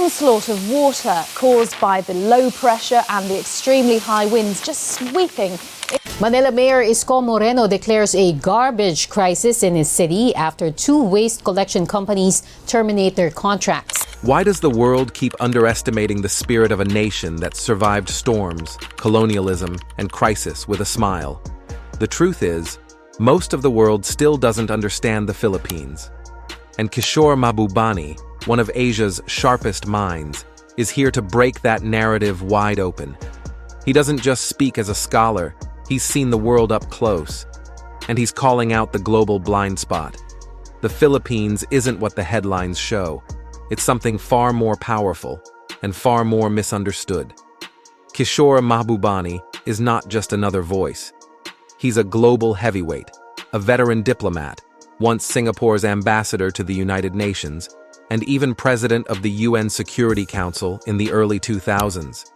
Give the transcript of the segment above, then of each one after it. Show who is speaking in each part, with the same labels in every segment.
Speaker 1: onslaught of water caused by the low pressure and the extremely high winds just sweeping.
Speaker 2: Manila Mayor Isko Moreno declares a garbage crisis in his city after 2 waste collection companies terminate their contracts.
Speaker 3: Why does the world keep underestimating the spirit of a nation that survived storms, colonialism, and crisis with a smile? The truth is, most of the world still doesn't understand the Philippines. And Kishore Mahbubani, one of Asia's sharpest minds, is here to break that narrative wide open. He doesn't just speak as a scholar, he's seen the world up close. And he's calling out the global blind spot. The Philippines isn't what the headlines show. It's something far more powerful and far more misunderstood. Kishore Mahbubani is not just another voice. He's a global heavyweight, a veteran diplomat, once Singapore's ambassador to the United Nations, and even president of the UN Security Council in the early 2000s.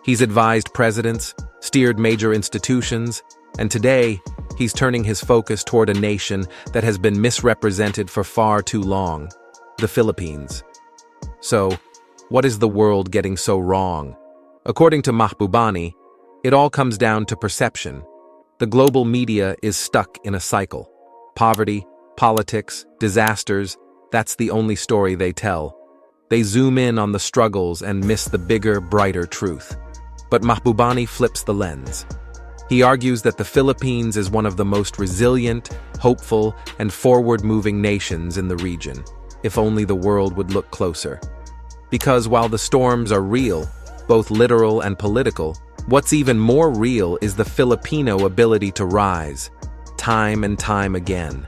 Speaker 3: He's advised presidents, steered major institutions, and today, he's turning his focus toward a nation that has been misrepresented for far too long, the Philippines. So, what is the world getting so wrong? According to Mahbubani, it all comes down to perception. The global media is stuck in a cycle. Poverty, politics, disasters, that's the only story they tell. They zoom in on the struggles and miss the bigger, brighter truth. But Mahbubani flips the lens. He argues that the Philippines is one of the most resilient, hopeful, and forward-moving nations in the region, if only the world would look closer. Because while the storms are real, both literal and political, what's even more real is the Filipino ability to rise, time and time again.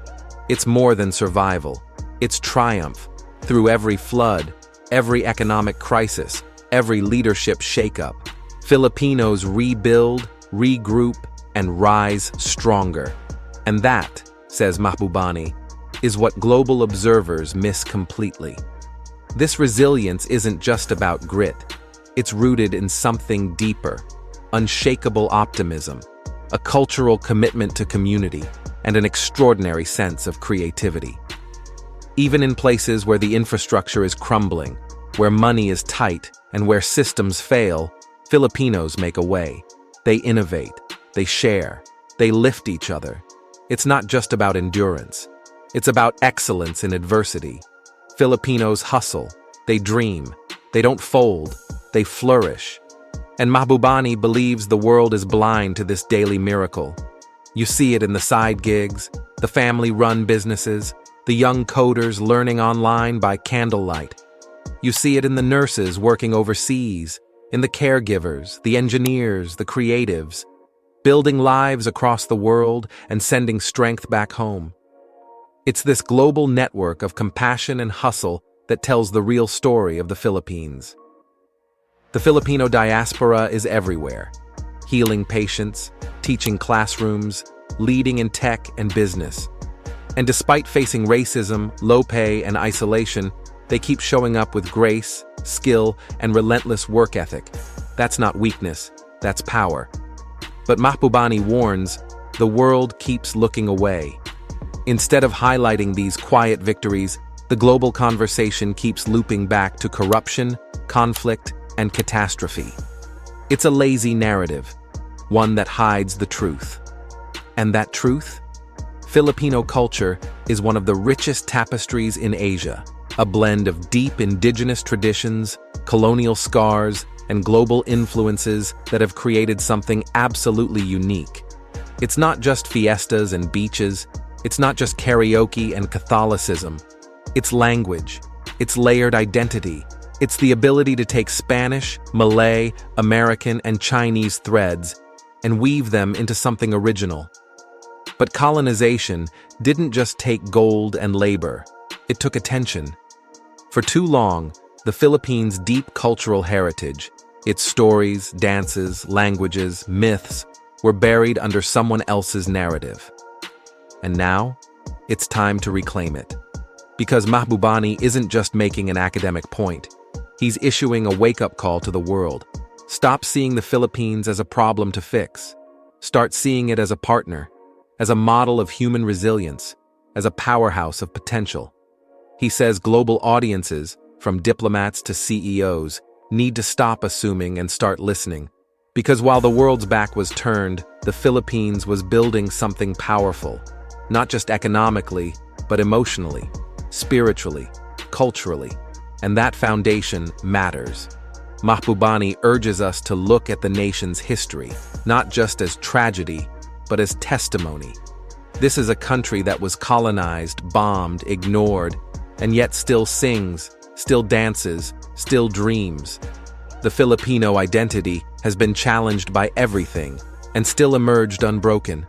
Speaker 3: It's more than survival. It's triumph. Through every flood, every economic crisis, every leadership shakeup, Filipinos rebuild, regroup, and rise stronger. And that, says Mahbubani, is what global observers miss completely. This resilience isn't just about grit. It's rooted in something deeper, unshakable optimism, a cultural commitment to community, and an extraordinary sense of creativity. Even in places where the infrastructure is crumbling, where money is tight, and where systems fail, Filipinos make a way. They innovate, they share, they lift each other. It's not just about endurance. It's about excellence in adversity. Filipinos hustle, they dream, they don't fold, they flourish. And Mahbubani believes the world is blind to this daily miracle. You see it in the side gigs, the family-run businesses, the young coders learning online by candlelight. You see it in the nurses working overseas, in the caregivers, the engineers, the creatives, building lives across the world and sending strength back home. It's this global network of compassion and hustle that tells the real story of the Philippines. The Filipino diaspora is everywhere, healing patients, teaching classrooms, leading in tech and business. And despite facing racism, low pay, and isolation, they keep showing up with grace, skill, and relentless work ethic. That's not weakness, that's power. But Mahbubani warns, the world keeps looking away. Instead of highlighting these quiet victories, the global conversation keeps looping back to corruption, conflict, and catastrophe. It's a lazy narrative, one that hides the truth. And that truth? Filipino culture is one of the richest tapestries in Asia, a blend of deep indigenous traditions, colonial scars, and global influences that have created something absolutely unique. It's not just fiestas and beaches, it's not just karaoke and Catholicism. It's language, it's layered identity, it's the ability to take Spanish, Malay, American, and Chinese threads and weave them into something original. But colonization didn't just take gold and labor, it took attention. For too long, the Philippines' deep cultural heritage, its stories, dances, languages, myths, were buried under someone else's narrative. And now, it's time to reclaim it. Because Mahbubani isn't just making an academic point, he's issuing a wake-up call to the world. Stop seeing the Philippines as a problem to fix. Start seeing it as a partner, as a model of human resilience, as a powerhouse of potential. He says global audiences, from diplomats to CEOs, need to stop assuming and start listening. Because while the world's back was turned, the Philippines was building something powerful, not just economically, but emotionally, spiritually, culturally. And that foundation matters. Mahbubani urges us to look at the nation's history, not just as tragedy, but as testimony. This is a country that was colonized, bombed, ignored, and yet still sings, still dances, still dreams. The Filipino identity has been challenged by everything and still emerged unbroken.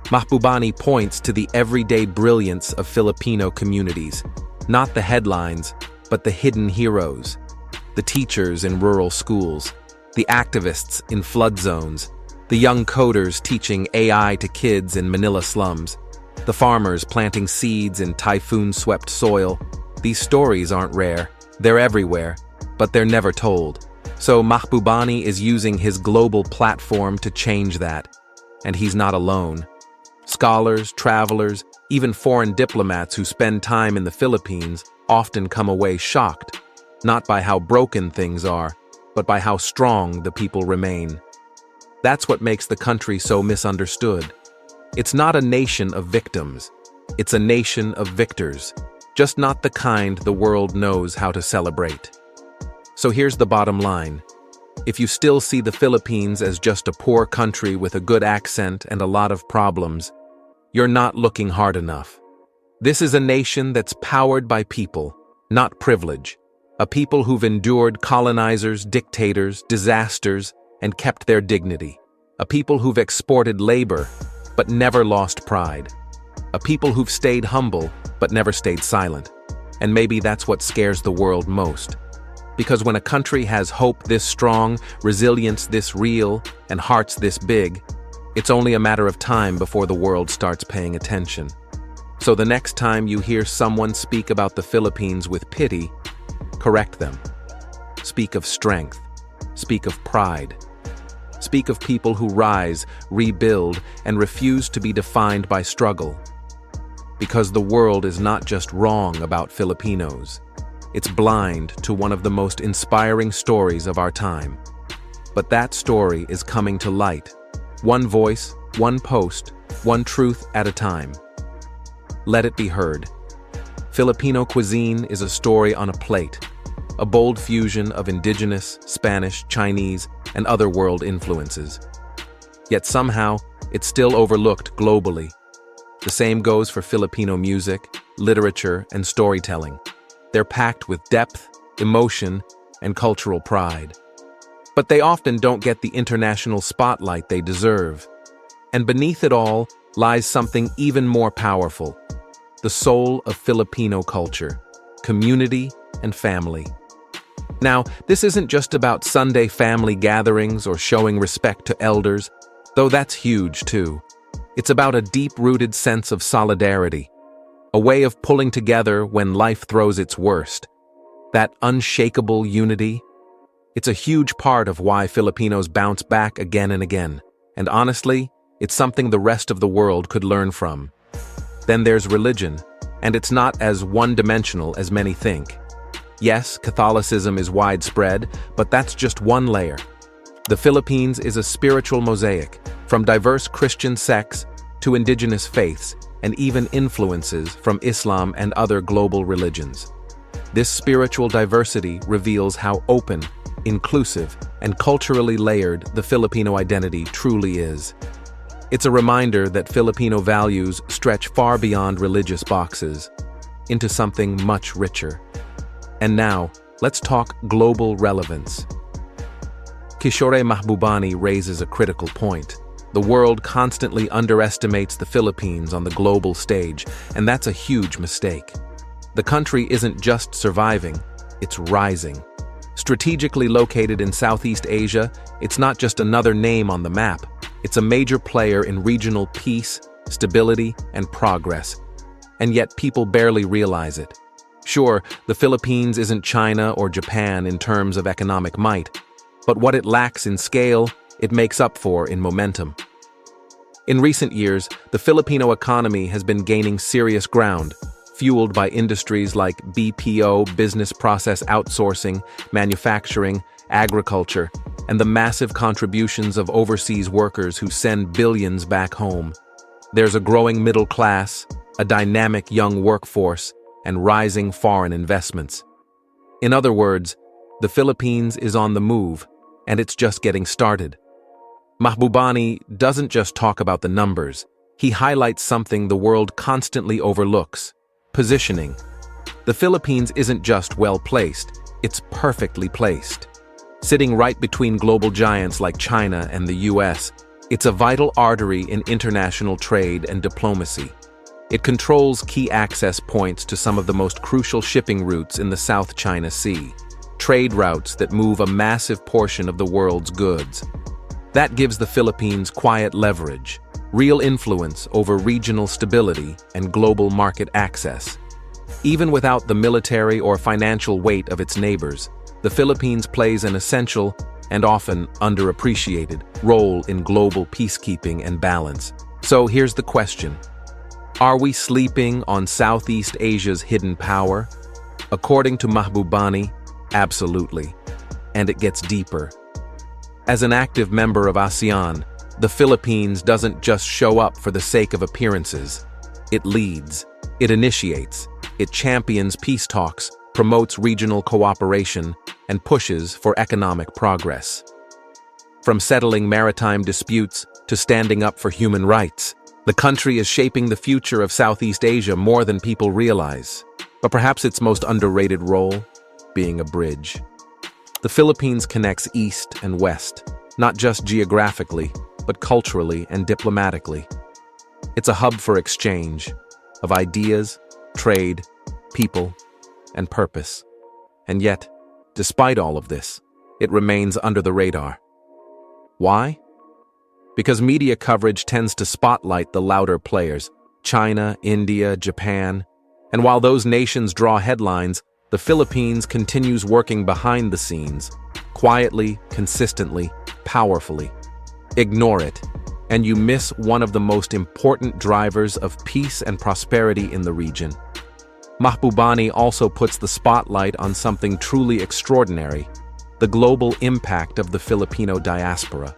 Speaker 3: Mahbubani points to the everyday brilliance of Filipino communities, not the headlines, but the hidden heroes. The teachers in rural schools, the activists in flood zones, the young coders teaching AI to kids in Manila slums, the farmers planting seeds in typhoon-swept soil. These stories aren't rare, they're everywhere, but they're never told. So Mahbubani is using his global platform to change that. And he's not alone. Scholars, travelers, even foreign diplomats who spend time in the Philippines often come away shocked, not by how broken things are, but by how strong the people remain. That's what makes the country so misunderstood. It's not a nation of victims. It's a nation of victors, just not the kind the world knows how to celebrate. So here's the bottom line. If you still see the Philippines as just a poor country with a good accent and a lot of problems, you're not looking hard enough. This is a nation that's powered by people, not privilege. A people who've endured colonizers, dictators, disasters, and kept their dignity. A people who've exported labor, but never lost pride. A people who've stayed humble, but never stayed silent. And maybe that's what scares the world most. Because when a country has hope this strong, resilience this real, and hearts this big, it's only a matter of time before the world starts paying attention. So the next time you hear someone speak about the Philippines with pity, correct them. Speak of strength. Speak of pride. Speak of people who rise, rebuild, and refuse to be defined by struggle. Because the world is not just wrong about Filipinos. It's blind to one of the most inspiring stories of our time. But that story is coming to light. One voice, one post, one truth at a time. Let it be heard. Filipino cuisine is a story on a plate, a bold fusion of indigenous, Spanish, Chinese, and other world influences. Yet somehow, it's still overlooked globally. The same goes for Filipino music, literature, and storytelling. They're packed with depth, emotion, and cultural pride. But they often don't get the international spotlight they deserve. And beneath it all lies something even more powerful: the soul of Filipino culture, community, and family. Now, this isn't just about Sunday family gatherings or showing respect to elders, though that's huge too. It's about a deep-rooted sense of solidarity, a way of pulling together when life throws its worst. That unshakable unity. It's a huge part of why Filipinos bounce back again and again. And honestly, it's something the rest of the world could learn from. Then there's religion, and it's not as one-dimensional as many think. Yes, Catholicism is widespread, but that's just one layer. The Philippines is a spiritual mosaic, from diverse Christian sects to indigenous faiths, and even influences from Islam and other global religions. This spiritual diversity reveals how open, inclusive, and culturally layered the Filipino identity truly is. It's a reminder that Filipino values stretch far beyond religious boxes, into something much richer. And now, let's talk global relevance. Kishore Mahbubani raises a critical point. The world constantly underestimates the Philippines on the global stage, and that's a huge mistake. The country isn't just surviving, it's rising. Strategically located in Southeast Asia, it's not just another name on the map. It's a major player in regional peace, stability, and progress. And yet people barely realize it. Sure, the Philippines isn't China or Japan in terms of economic might, but what it lacks in scale, it makes up for in momentum. In recent years, the Filipino economy has been gaining serious ground. fueled by industries like BPO, business process outsourcing, manufacturing, agriculture, and the massive contributions of overseas workers who send billions back home. There's a growing middle class, a dynamic young workforce, and rising foreign investments. In other words, the Philippines is on the move, and it's just getting started. Mahbubani doesn't just talk about the numbers, he highlights something the world constantly overlooks: positioning. The Philippines isn't just well-placed, it's perfectly placed. Sitting right between global giants like China and the US, it's a vital artery in international trade and diplomacy. It controls key access points to some of the most crucial shipping routes in the South China Sea, trade routes that move a massive portion of the world's goods. That gives the Philippines quiet leverage, real influence over regional stability and global market access. Even without the military or financial weight of its neighbors, the Philippines plays an essential and often underappreciated role in global peacekeeping and balance. So here's the question. Are we sleeping on Southeast Asia's hidden power? According to Mahbubani, absolutely. And it gets deeper. As an active member of ASEAN, the Philippines doesn't just show up for the sake of appearances. It leads, it initiates, it champions peace talks, promotes regional cooperation, and pushes for economic progress. From settling maritime disputes to standing up for human rights, the country is shaping the future of Southeast Asia more than people realize. But perhaps its most underrated role? Being a bridge. The Philippines connects East and West, not just geographically, but culturally and diplomatically. It's a hub for exchange of ideas, trade, people, and purpose. And yet, despite all of this, it remains under the radar. Why? Because media coverage tends to spotlight the louder players, China, India, Japan, and while those nations draw headlines, the Philippines continues working behind the scenes, quietly, consistently, powerfully. Ignore it, and you miss one of the most important drivers of peace and prosperity in the region. Mahbubani also puts the spotlight on something truly extraordinary: the global impact of the Filipino diaspora.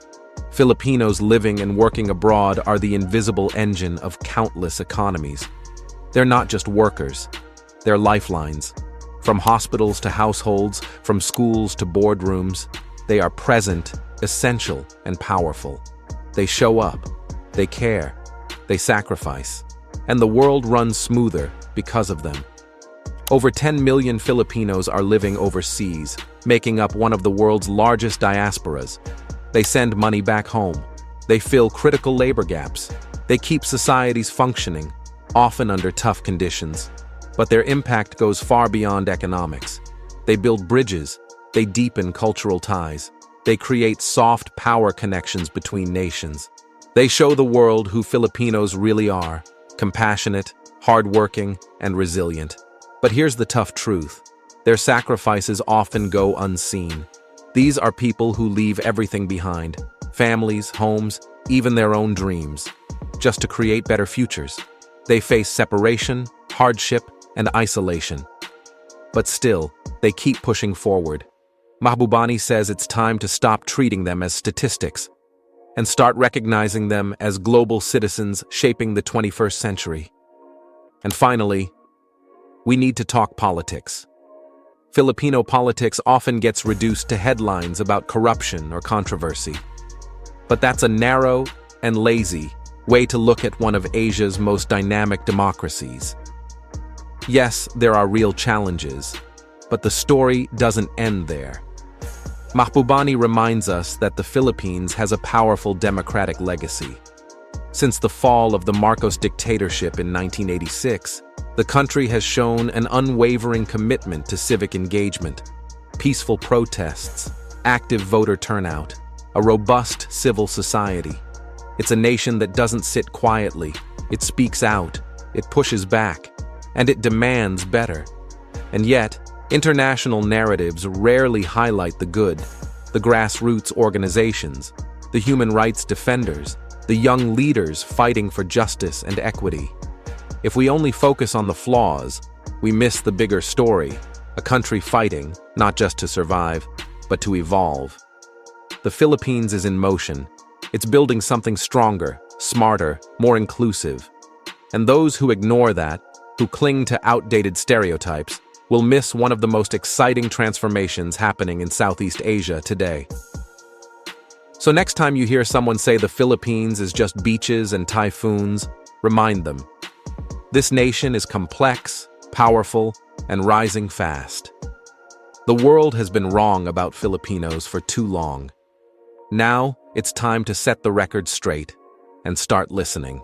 Speaker 3: Filipinos living and working abroad are the invisible engine of countless economies. They're not just workers, they're lifelines. From hospitals to households, from schools to boardrooms, they are present, essential, and powerful. They show up, they care, they sacrifice, and the world runs smoother because of them. Over 10 million Filipinos are living overseas, making up one of the world's largest diasporas. They send money back home. They fill critical labor gaps. They keep societies functioning, often under tough conditions. But their impact goes far beyond economics. They build bridges. They deepen cultural ties. They create soft power connections between nations. They show the world who Filipinos really are: compassionate, hardworking, and resilient. But here's the tough truth. Their sacrifices often go unseen. These are people who leave everything behind: families, homes, even their own dreams, just to create better futures. They face separation, hardship, and isolation. But still, they keep pushing forward. Mahbubani says it's time to stop treating them as statistics and start recognizing them as global citizens shaping the 21st century. And finally, we need to talk politics. Filipino politics often gets reduced to headlines about corruption or controversy. But that's a narrow and lazy way to look at one of Asia's most dynamic democracies. Yes, there are real challenges, but the story doesn't end there. Mahbubani reminds us that the Philippines has a powerful democratic legacy. Since the fall of the Marcos dictatorship in 1986, the country has shown an unwavering commitment to civic engagement, peaceful protests, active voter turnout, a robust civil society. It's a nation that doesn't sit quietly. It speaks out, it pushes back, and it demands better. And yet, international narratives rarely highlight the good: the grassroots organizations, the human rights defenders, the young leaders fighting for justice and equity. If we only focus on the flaws, we miss the bigger story, a country fighting, not just to survive, but to evolve. The Philippines is in motion. It's building something stronger, smarter, more inclusive. And those who ignore that, who cling to outdated stereotypes, will miss one of the most exciting transformations happening in Southeast Asia today. So next time you hear someone say the Philippines is just beaches and typhoons, remind them. This nation is complex, powerful, and rising fast. The world has been wrong about Filipinos for too long. Now, it's time to set the record straight and start listening.